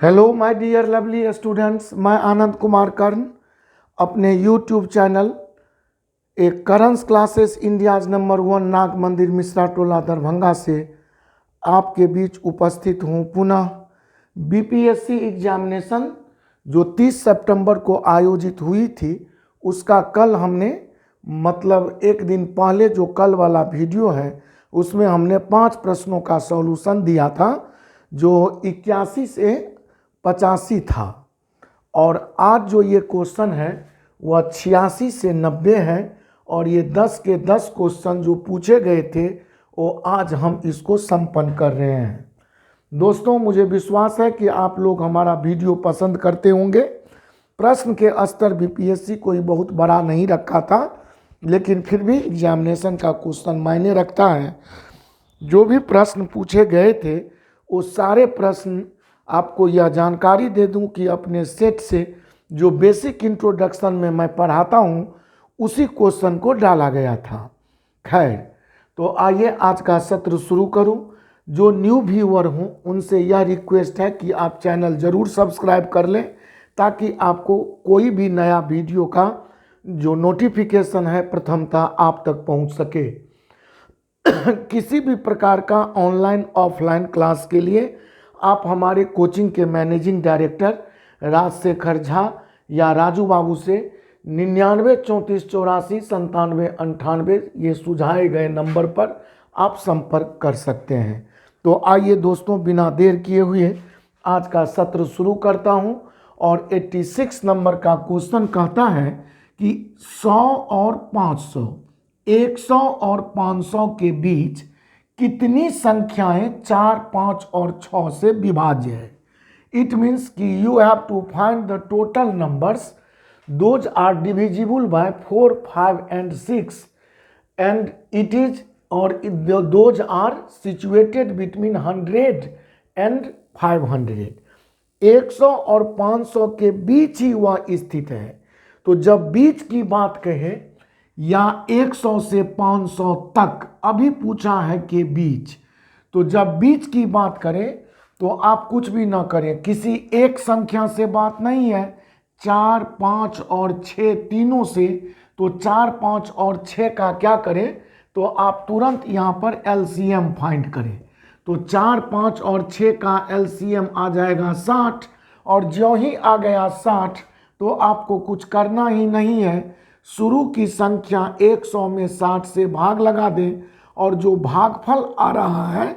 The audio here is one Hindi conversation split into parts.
Hello my dear lovely students, मैं आनंद कुमार कर्ण अपने यूट्यूब चैनल एक करंस classes India's number 1 Nag Mandir Mishra टोला दरभंगा से आपके बीच उपस्थित हूँ। पुनः बीपीएससी एग्जामिनेशन जो 30 सितंबर को आयोजित हुई थी उसका कल हमने एक दिन पहले जो कल वाला वीडियो है उसमें हमने 5 प्रश्नों का सॉल्यूशन दिया था जो 81 से 85 था, और आज जो ये क्वेश्चन है वह 86 से 90 है, और ये 10 के 10 क्वेश्चन जो पूछे गए थे वो आज हम इसको संपन्न कर रहे हैं। दोस्तों, मुझे विश्वास है कि आप लोग हमारा वीडियो पसंद करते होंगे। प्रश्न के स्तर बीपीएससी कोई बहुत बड़ा नहीं रखा था, लेकिन फिर भी एग्जामिनेशन का क्वेश्चन मायने रखता है। जो भी प्रश्न पूछे गए थे वो सारे प्रश्न आपको यह जानकारी दे दूं कि अपने सेट से जो बेसिक इंट्रोडक्शन में मैं पढ़ाता हूं उसी क्वेश्चन को डाला गया था। खैर, तो आइए आज का सत्र शुरू करूं। जो न्यू व्यूअर हूं उनसे यह रिक्वेस्ट है कि आप चैनल ज़रूर सब्सक्राइब कर लें ताकि आपको कोई भी नया वीडियो का जो नोटिफिकेशन है प्रथमतः आप तक पहुंच सके। किसी भी प्रकार का ऑनलाइन ऑफलाइन क्लास के लिए आप हमारे कोचिंग के मैनेजिंग डायरेक्टर राजशेखर झा या राजू बाबू से 99 34 84 97 98 ये सुझाए गए नंबर पर आप संपर्क कर सकते हैं। तो आइए दोस्तों, बिना देर किए हुए आज का सत्र शुरू करता हूं। और 86 नंबर का क्वेश्चन कहता है कि 100 और 500, 100 और 500 के बीच कितनी संख्याएं 4, 5 और 6 से विभाज्य है। इट मीन्स कि you have to find the total numbers those are divisible by 4, 5 and 6 and it is or those are situated between 100 and 500। 100 और 500 के बीच ही वह स्थित है। तो जब बीच की बात कहें या 100 से 500 तक, अभी पूछा है कि बीच, तो जब बीच की बात करें तो आप कुछ भी ना करें, किसी एक संख्या से बात नहीं है। 4, 5 और 6 तीनों से, तो 4, 5 और 6 का क्या करें, तो आप तुरंत यहाँ पर एलसीएम फाइंड करें। तो 4, 5 और 6 का एलसीएम आ जाएगा 60, और जो ही आ गया 60 तो आपको कुछ करना ही नहीं है। शुरू की संख्या 100 में 60 से भाग लगा दें, और जो भागफल आ रहा है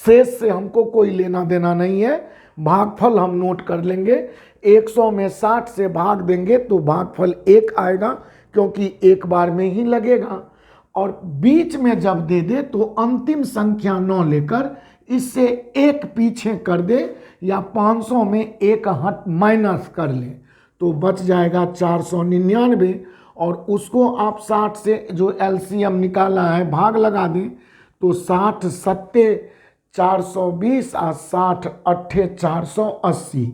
शेष से हमको कोई लेना देना नहीं है, भागफल हम नोट कर लेंगे। 100 में 60 से भाग देंगे तो भागफल 1 आएगा, क्योंकि एक बार में ही लगेगा। और बीच में जब दे दे तो अंतिम संख्या 9 लेकर इससे एक पीछे कर दे, या 500 में एक हट माइनस कर ले तो बच जाएगा 499, और उसको आप 60 से जो एलसीएम निकाला है भाग लगा दें तो 60 सत्ते 420 और 60 अट्ठे 480,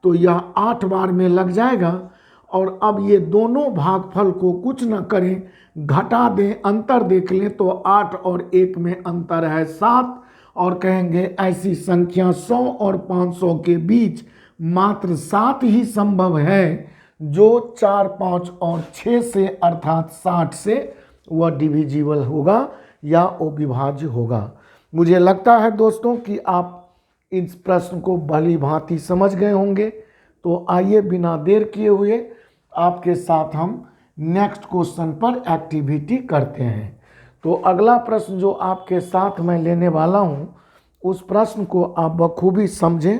तो यह 8 बार में लग जाएगा। और अब ये दोनों भागफल को कुछ न करें, घटा दें, अंतर देख लें तो 8 और 1 में अंतर है 7, और कहेंगे ऐसी संख्या 100 और 500 के बीच मात्र 7 ही संभव है जो 4, 5 और 6 से अर्थात 60 से वह डिविजिबल होगा या वो विभाज्य होगा। मुझे लगता है दोस्तों कि आप इस प्रश्न को भली भांति समझ गए होंगे। तो आइए बिना देर किए हुए आपके साथ हम नेक्स्ट क्वेश्चन पर एक्टिविटी करते हैं। तो अगला प्रश्न जो आपके साथ मैं लेने वाला हूँ उस प्रश्न को आप बखूबी समझें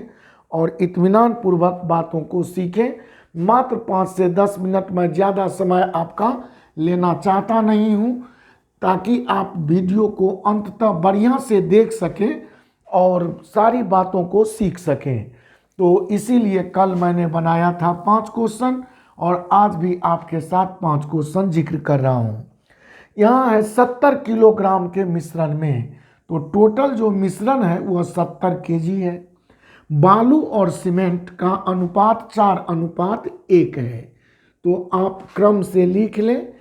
और इत्मीनान पूर्वक बातों को सीखें। मात्र 5 से 10 मिनट में ज़्यादा समय आपका लेना चाहता नहीं हूँ, ताकि आप वीडियो को अंततः बढ़िया से देख सकें और सारी बातों को सीख सकें। तो इसीलिए कल मैंने बनाया था 5 क्वेश्चन, और आज भी आपके साथ 5 क्वेश्चन जिक्र कर रहा हूँ। यहाँ है 70 किलोग्राम के मिश्रण में, तो टोटल जो मिश्रण है वह 70 केजी है। बालू और सीमेंट का अनुपात 4:1 है। तो आप क्रम से लिख लें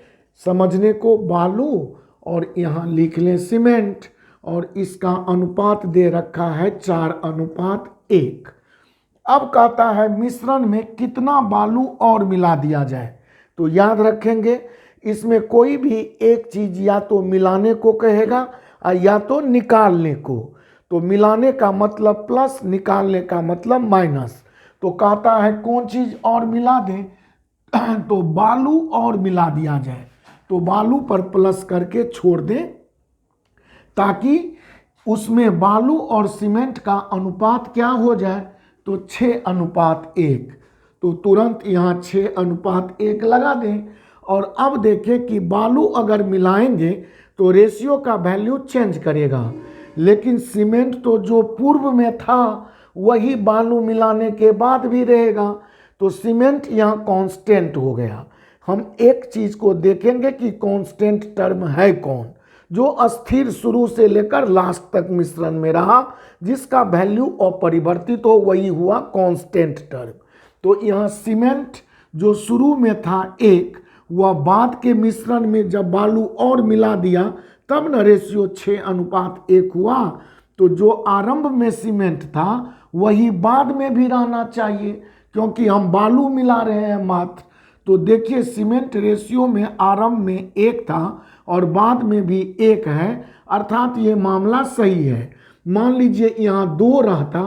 समझने को, बालू और यहाँ लिख लें सीमेंट, और इसका अनुपात दे रखा है 4:1। अब कहता है मिश्रण में कितना बालू और मिला दिया जाए। तो याद रखेंगे इसमें कोई भी एक चीज या तो मिलाने को कहेगा या तो निकालने को। तो मिलाने का मतलब प्लस, निकालने का मतलब माइनस। तो कहता है कौन चीज और मिला दें, तो बालू और मिला दिया जाए। तो बालू पर प्लस करके छोड़ दें ताकि उसमें बालू और सीमेंट का अनुपात क्या हो जाए, तो 6:1। तो तुरंत यहाँ 6:1 लगा दें। और अब देखें कि बालू अगर मिलाएंगे तो रेशियो का वैल्यू चेंज करेगा, लेकिन सीमेंट तो जो पूर्व में था वही बालू मिलाने के बाद भी रहेगा। तो सीमेंट यहाँ कांस्टेंट हो गया। हम एक चीज को देखेंगे कि कांस्टेंट टर्म है कौन, जो स्थिर शुरू से लेकर लास्ट तक मिश्रण में रहा, जिसका वैल्यू अपरिवर्तित हो, वही हुआ कांस्टेंट टर्म। तो यहाँ सीमेंट जो शुरू में था 1, वह बाद के मिश्रण में जब बालू और मिला दिया तब न रेशियो 6:1 हुआ। तो जो आरंभ में सीमेंट था वही बाद में भी रहना चाहिए, क्योंकि हम बालू मिला रहे हैं मात्र। तो देखिए सीमेंट रेशियो में आरंभ में 1 था और बाद में भी 1 है, अर्थात ये मामला सही है। मान लीजिए यहाँ 2 रहता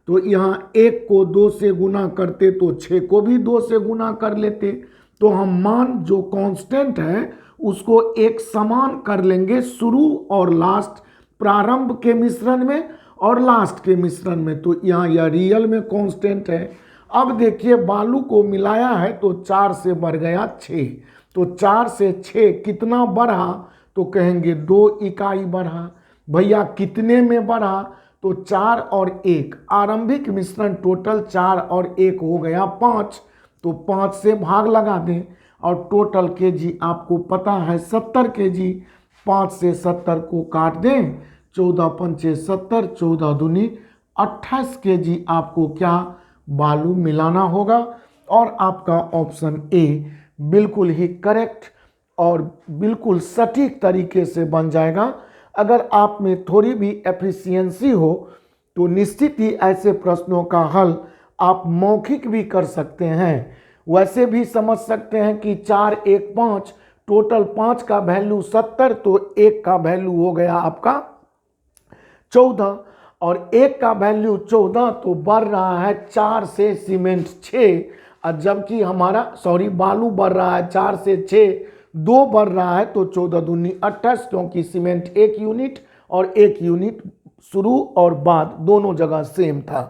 तो यहाँ 1 को 2 से गुना करते तो 6 को भी 2 से गुना कर लेते। तो हम मान जो कांस्टेंट है उसको एक समान कर लेंगे शुरू और लास्ट, प्रारंभ के मिश्रण में और लास्ट के मिश्रण में। तो यहाँ यह रियल में कांस्टेंट है। अब देखिए बालू को मिलाया है तो 4 से बढ़ गया 6। तो 4 से 6 कितना बढ़ा, तो कहेंगे 2 इकाई बढ़ा। भैया कितने में बढ़ा, तो 4 और 1, आरंभिक मिश्रण टोटल 4 और 1 हो गया 5। तो 5 से भाग लगा दें और टोटल केजी आपको पता है 70 केजी। 5 से 70 को काट दें, 14 पंचे 70, 14 दूनी 28 केजी आपको क्या बालू मिलाना होगा। और आपका ऑप्शन ए बिल्कुल ही करेक्ट और बिल्कुल सटीक तरीके से बन जाएगा। अगर आप में थोड़ी भी एफिशिएंसी हो तो निश्चित ही ऐसे प्रश्नों का हल आप मौखिक भी कर सकते हैं। वैसे भी समझ सकते हैं कि 4, 1, 5, टोटल 5 का वैल्यू 70, तो 1 का वैल्यू हो गया आपका 14 और 1 का वैल्यू 14, तो बढ़ रहा है 4 से सीमेंट 6, और जबकि हमारा बालू बढ़ रहा है 4 से 6, 2 बढ़ रहा है तो 14 दूनी 28, क्योंकि सीमेंट 1 यूनिट और 1 यूनिट शुरू और बाद दोनों जगह सेम था।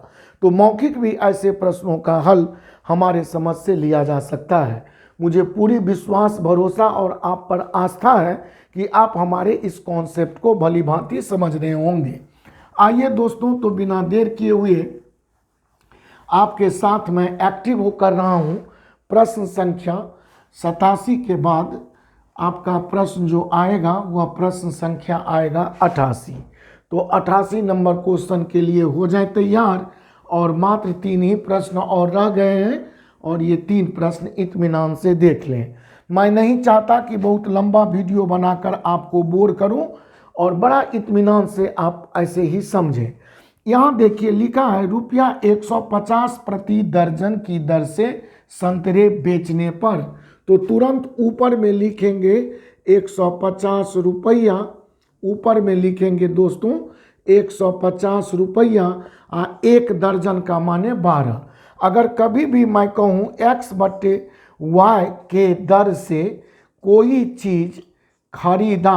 तो मौखिक भी ऐसे प्रश्नों का हल हमारे समझ से लिया जा सकता है। मुझे पूरी विश्वास, भरोसा और आप पर आस्था है कि आप हमारे इस कॉन्सेप्ट को भली भांति समझ रहे होंगे। आइए दोस्तों, तो बिना देर किए हुए आपके साथ मैं एक्टिव होकर रहा हूं। प्रश्न संख्या 87 के बाद आपका प्रश्न जो आएगा वह प्रश्न संख्या आएगा 88। तो 88 नंबर क्वेश्चन के लिए हो जाए तैयार। और मात्र 3 ही प्रश्न और रह गए हैं और ये 3 प्रश्न इत्मीनान से देख लें। मैं नहीं चाहता कि बहुत लंबा वीडियो बनाकर आपको बोर करूं और बड़ा इत्मीनान से आप ऐसे ही समझें। यहाँ देखिए लिखा है ₹150 प्रति दर्जन की दर से संतरे बेचने पर। तो तुरंत ऊपर में लिखेंगे 150 रुपया, ऊपर में लिखेंगे दोस्तों 150 रुपया, 1 दर्जन का माने 12। अगर कभी भी मैं कहूँ x/y के दर से कोई चीज़ खरीदा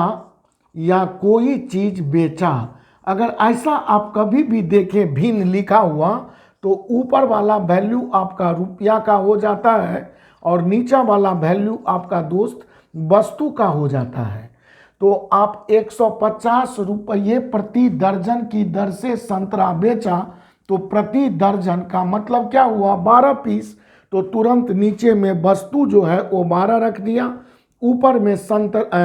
या कोई चीज़ बेचा, अगर ऐसा आप कभी भी देखें भिन्न लिखा हुआ, तो ऊपर वाला वैल्यू आपका रुपया का हो जाता है और नीचा वाला वैल्यू आपका दोस्त वस्तु का हो जाता है। तो आप 150 रुपये प्रति दर्जन की दर से संतरा बेचा, तो प्रति दर्जन का मतलब क्या हुआ 12 पीस। तो तुरंत नीचे में वस्तु जो है वो 12 रख दिया, ऊपर में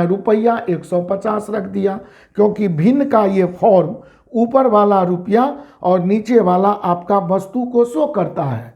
रुपया 150 रख दिया, क्योंकि भिन्न का ये फॉर्म ऊपर वाला रुपया और नीचे वाला आपका वस्तु को शो करता है।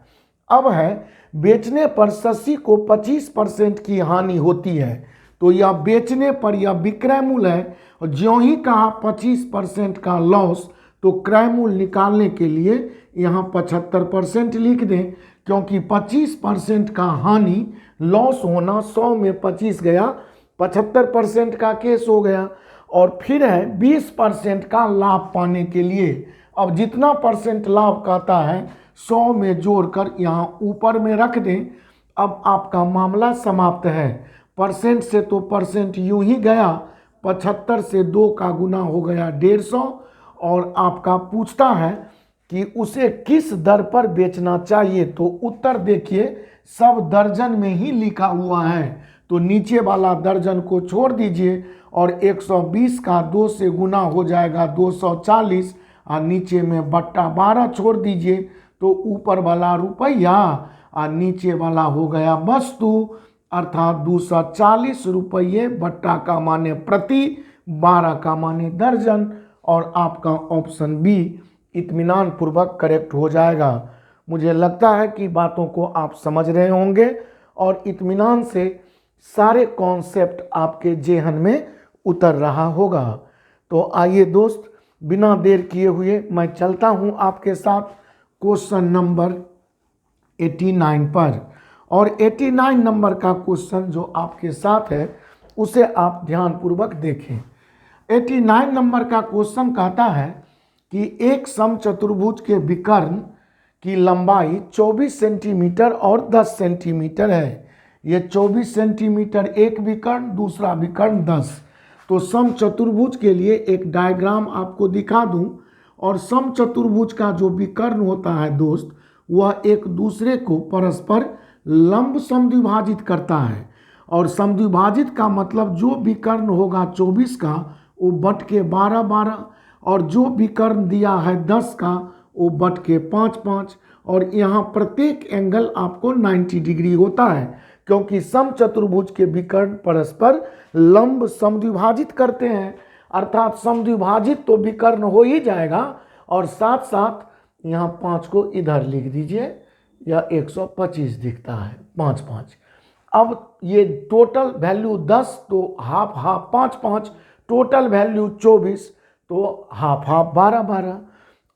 अब है बेचने पर शशि को 25% की हानि होती है। तो यह बेचने पर यह विक्रय मूल्य है और ज्यों ही कहा 25% का लॉस, तो क्रय मूल्य निकालने के लिए यहाँ 75% लिख दें, क्योंकि 25% का हानि लॉस होना, 100 में 25 गया, 75% का केस हो गया। और फिर है 20% का लाभ पाने के लिए। अब जितना परसेंट लाभ कहता है 100 में जोड़कर यहाँ ऊपर में रख दें। अब आपका मामला समाप्त है। परसेंट से तो परसेंट यूं ही गया, 75 से 2 का गुना हो गया 150। और आपका पूछता है कि उसे किस दर पर बेचना चाहिए, तो उत्तर देखिए सब दर्जन में ही लिखा हुआ है, तो नीचे वाला दर्जन को छोड़ दीजिए और 120 का 2 से गुना हो जाएगा 240, और नीचे में बट्टा 12 छोड़ दीजिए, तो ऊपर वाला रुपया और नीचे वाला हो गया वस्तु, अर्थात 240 रुपये बट्टा का माने प्रति, 12 का माने दर्जन। और आपका ऑप्शन बी इत्मीनान पूर्वक करेक्ट हो जाएगा। मुझे लगता है कि बातों को आप समझ रहे होंगे और इत्मीनान से सारे कॉन्सेप्ट आपके जेहन में उतर रहा होगा। तो आइए दोस्त, बिना देर किए हुए मैं चलता हूं आपके साथ क्वेश्चन नंबर 89 पर। और 89 नंबर का क्वेश्चन जो आपके साथ है उसे आप ध्यानपूर्वक देखें। 89 नंबर का क्वेश्चन कहता है कि एक समचतुर्भुज के विकर्ण की लंबाई 24 सेंटीमीटर और 10 सेंटीमीटर है। ये 24 सेंटीमीटर एक विकर्ण, दूसरा विकर्ण 10। तो समचतुर्भुज के लिए एक डायग्राम आपको दिखा दूं। और समचतुर्भुज का जो विकर्ण होता है दोस्त, वह एक दूसरे को परस्पर लंब समद्विभाजित करता है। और समद्विभाजित का मतलब जो विकर्ण होगा 24 का वो बट के 12-12, और जो विकर्ण दिया है 10 का वो बट के 5-5। और यहाँ प्रत्येक एंगल आपको 90 डिग्री होता है, क्योंकि समचतुर्भुज के विकर्ण परस्पर लंब समद्विभाजित करते हैं। अर्थात समद्विभाजित तो विकर्ण हो ही जाएगा, और साथ साथ यहाँ 5 को इधर लिख दीजिए, या 125 दिखता है 5-5। अब ये टोटल वैल्यू 10 तो हाफ हाफ 5-5, टोटल वैल्यू 24 तो हाफ हाफ 12-12।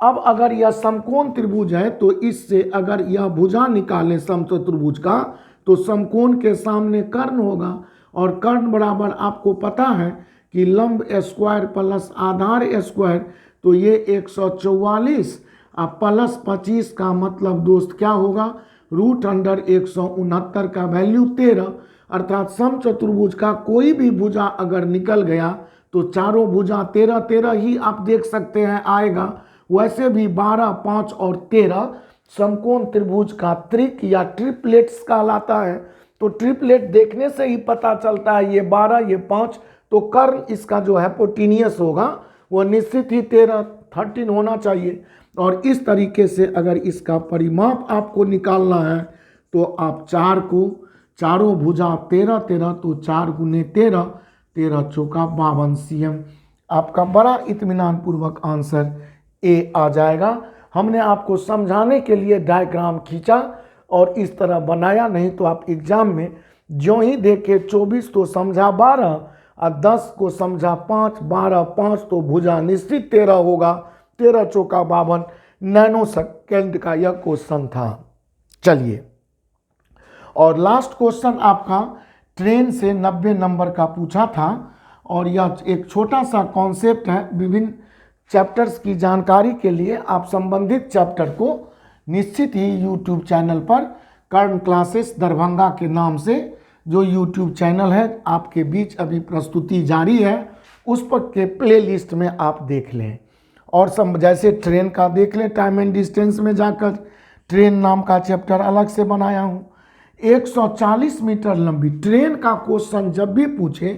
अब अगर यह समकोण त्रिभुज है तो इससे अगर यह भुजा निकालें समचतुर्भुज का, तो समकोण के सामने कर्ण होगा, और कर्ण बराबर आपको पता है कि लंब स्क्वायर प्लस आधार स्क्वायर, तो ये 144 प्लस 25 का मतलब दोस्त क्या होगा, √169 का वैल्यू 13। अर्थात समचतुर्भुज का कोई भी भुजा अगर निकल गया तो चारों भुजा 13-13 ही आप देख सकते हैं आएगा। वैसे भी 12, 5 और 13 समकोण त्रिभुज का त्रिक या ट्रिपलेट्स कहलाता है। तो ट्रिपलेट देखने से ही पता चलता है, ये 12 ये 5, तो कर्ण इसका जो हाइपोटेनियस होगा वो निश्चित ही 13 होना चाहिए। और इस तरीके से अगर इसका परिमाप आपको निकालना है तो आप 4 को, चारों भुजा 13-13, तो 4 गुने 13, 13 चौका 52 cm। आपका बड़ा इत्मीनान पूर्वक आंसर ए आ जाएगा। हमने आपको समझाने के लिए डायग्राम खींचा और इस तरह बनाया, नहीं तो आप एग्जाम में जो ही देखे 24 तो समझा 12 और 10 को समझा 5, 12, 5 तो भुजा निश्चित 13 होगा, 13 चौका 52 नैनो सेकेंड का यह क्वेश्चन था। चलिए, और लास्ट क्वेश्चन आपका ट्रेन से 90 नंबर का पूछा था, और यह एक छोटा सा कॉन्सेप्ट है। विभिन्न चैप्टर्स की जानकारी के लिए आप संबंधित चैप्टर को निश्चित ही यूट्यूब चैनल पर कर्ण क्लासेस दरभंगा के नाम से जो यूट्यूब चैनल है आपके बीच अभी प्रस्तुति जारी है, उस पर के प्लेलिस्ट में आप देख लें। और सब जैसे ट्रेन का देख लें, टाइम एंड डिस्टेंस में जाकर ट्रेन नाम का चैप्टर अलग से बनाया हूँ। 140 मीटर लंबी ट्रेन का क्वेश्चन जब भी पूछे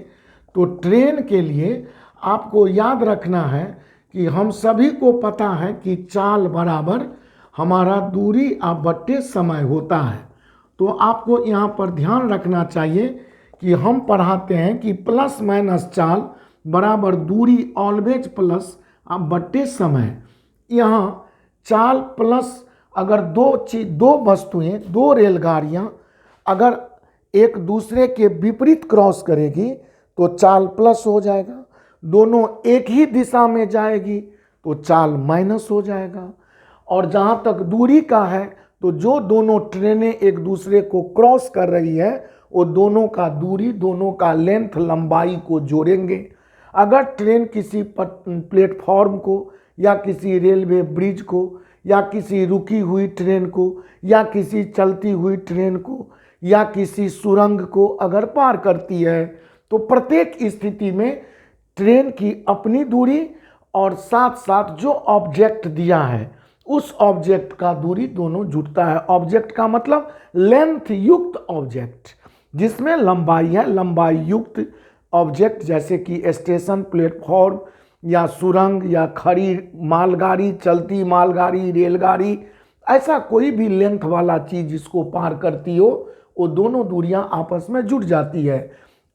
तो ट्रेन के लिए आपको याद रखना है कि हम सभी को पता है कि चाल बराबर हमारा दूरी बट्टे समय होता है। तो आपको यहाँ पर ध्यान रखना चाहिए कि हम पढ़ाते हैं कि प्लस माइनस चाल बराबर दूरी ऑलवेज प्लस बट्टे समय। यहाँ चाल प्लस अगर दो वस्तुएं, दो रेलगाड़ियाँ अगर एक दूसरे के विपरीत क्रॉस करेगी तो चाल प्लस हो जाएगा। दोनों एक ही दिशा में जाएगी तो चाल माइनस हो जाएगा। और जहाँ तक दूरी का है तो जो दोनों ट्रेनें एक दूसरे को क्रॉस कर रही है वो दोनों का दूरी, दोनों का लेंथ, लंबाई को जोड़ेंगे। अगर ट्रेन किसी प्लेटफॉर्म को या किसी रेलवे ब्रिज को या किसी रुकी हुई ट्रेन को या किसी चलती हुई ट्रेन को या किसी सुरंग को अगर पार करती है तो प्रत्येक स्थिति में ट्रेन की अपनी दूरी और साथ साथ जो ऑब्जेक्ट दिया है उस ऑब्जेक्ट का दूरी दोनों जुड़ता है। ऑब्जेक्ट का मतलब लेंथ युक्त ऑब्जेक्ट, जिसमें लंबाई है, लंबाई युक्त ऑब्जेक्ट जैसे कि स्टेशन, प्लेटफॉर्म या सुरंग या खड़ी मालगाड़ी, चलती मालगाड़ी, रेलगाड़ी, ऐसा कोई भी लेंथ वाला चीज़ जिसको पार करती हो वो दोनों दूरियां आपस में जुड़ जाती है।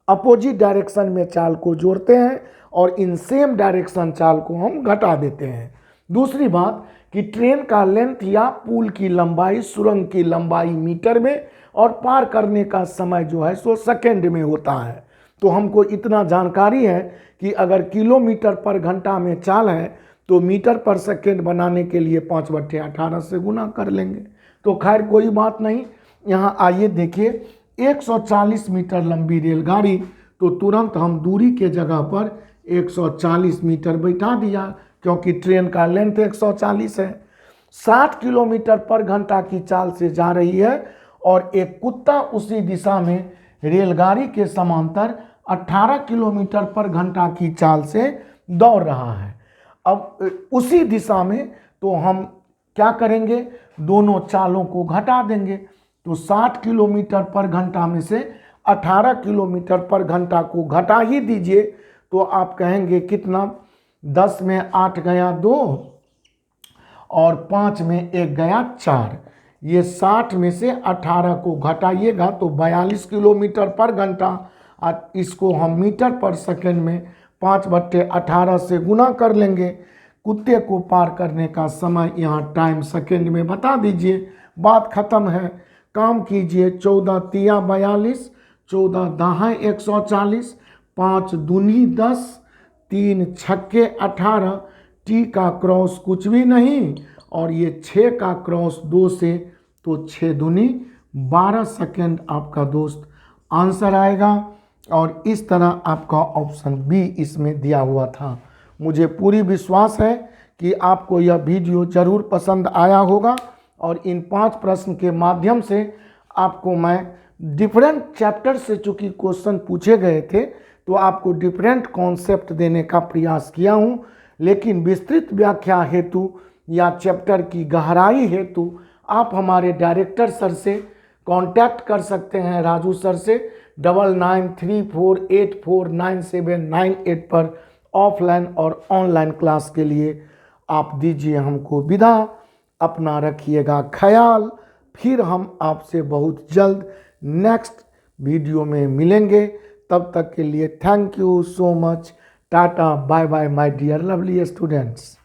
अपोजिट डायरेक्शन में चाल को जोड़ते हैं और इन सेम डायरेक्शन चाल को हम घटा देते हैं। दूसरी बात कि ट्रेन का लेंथ या पुल की लंबाई, सुरंग की लंबाई मीटर में और पार करने का समय जो है सो सेकेंड में होता है। तो हमको इतना जानकारी है कि अगर किलोमीटर पर घंटा में चाल है तो मीटर पर सेकेंड बनाने के लिए 5/18 से गुना कर लेंगे। तो खैर कोई बात नहीं। यहाँ आइए देखिए, 140 मीटर लंबी रेलगाड़ी, तो तुरंत हम दूरी के जगह पर 140 मीटर बैठा दिया क्योंकि ट्रेन का लेंथ 140 है। 60 किलोमीटर पर घंटा की चाल से जा रही है और एक कुत्ता उसी दिशा में रेलगाड़ी के समांतर 18 किलोमीटर पर घंटा की चाल से दौड़ रहा है। अब उसी दिशा में तो हम क्या करेंगे, दोनों चालों को घटा देंगे। तो 60 किलोमीटर पर घंटा में से 18 किलोमीटर पर घंटा को घटा ही दीजिए तो आप कहेंगे कितना, 10 में 8 गया 2 और 5 में 1 गया 4। ये 60 में से 18 को घटाइएगा तो 42 किलोमीटर पर घंटा। इसको हम मीटर पर सेकंड में 5/18 से गुना कर लेंगे। कुत्ते को पार करने का समय यहाँ टाइम सेकंड में बता दीजिए, बात खत्म है। काम कीजिए, 14 तिया 42, 14 दाहें 140, 5 दूनी 10, 3 छक्के 18, टी का क्रॉस कुछ भी नहीं और ये 6 का क्रॉस 2 से, तो 6 दूनी 12 सेकेंड आपका दोस्त आंसर आएगा। और इस तरह आपका ऑप्शन बी इसमें दिया हुआ था। मुझे पूरी विश्वास है कि आपको यह वीडियो ज़रूर पसंद आया होगा और इन 5 प्रश्न के माध्यम से आपको मैं डिफरेंट चैप्टर से चूँकि क्वेश्चन पूछे गए थे तो आपको डिफरेंट कॉन्सेप्ट देने का प्रयास किया हूँ, लेकिन विस्तृत व्याख्या हेतु या चैप्टर की गहराई हेतु आप हमारे डायरेक्टर सर से कांटेक्ट कर सकते हैं, राजू सर से 9934849798 पर ऑफलाइन और ऑनलाइन क्लास के लिए आप दीजिए हमको विदा। अपना रखिएगा ख्याल। फिर हम आपसे बहुत जल्द नेक्स्ट वीडियो में मिलेंगे। तब तक के लिए thank you so much. Tata bye bye my dear lovely students.